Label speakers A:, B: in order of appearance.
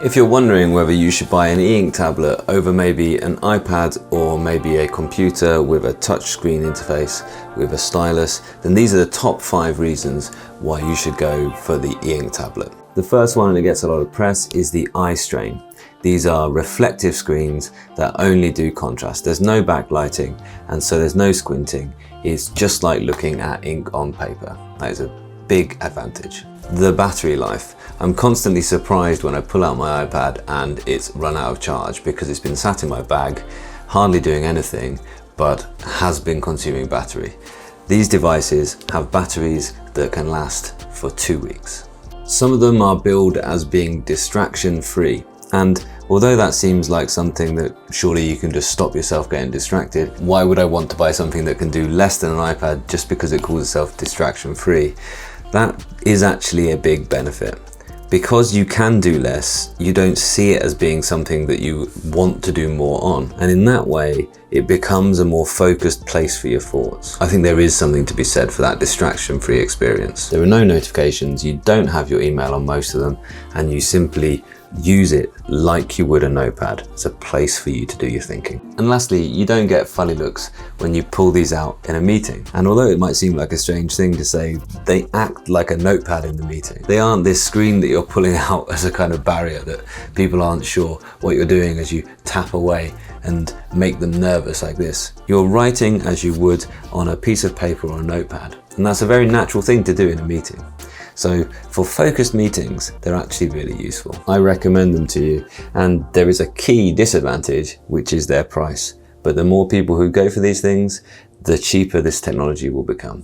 A: If you're wondering whether you should buy an Eink tablet over maybe an iPad or maybe a computer with a touchscreen interface with a stylus, then these are the top 5 reasons why you should go for the Eink tablet. The first one, and it gets a lot of press, is the eye strain. These are reflective screens that only do contrast. There's no backlighting, and so there's no squinting. It's just like looking at ink on paper. That is a big advantage. The battery life. I'm constantly surprised when I pull out my iPad and it's run out of charge because it's been sat in my bag, hardly doing anything, but has been consuming battery. These devices have batteries that can last for 2 weeks. Some of them are billed as being distraction free. And although that seems like something that surely you can just stop yourself getting distracted, why would I want to buy something that can do less than an iPad just because it calls itself distraction free? That is actually a big benefit. Because you can do less, you don't see it as being something that you want to do more on. And in that way, it becomes a more focused place for your thoughts. I think there is something to be said for that distraction-free experience. There are no notifications, you don't have your email on most of them, and you simply use it like you would a notepad. It's a place for you to do your thinking. And lastly, you don't get funny looks when you pull these out in a meeting. And although it might seem like a strange thing to say, they act like a notepad in the meeting. They aren't this screen that you're pulling out as a kind of barrier that people aren't sure what you're doing as you tap away and make them nervous like this. You're writing as you would on a piece of paper or a notepad. And that's a very natural thing to do in a meeting. So for focused meetings, they're actually really useful. I recommend them to you, and there is a key disadvantage, which is their price. But the more people who go for these things, the cheaper this technology will become.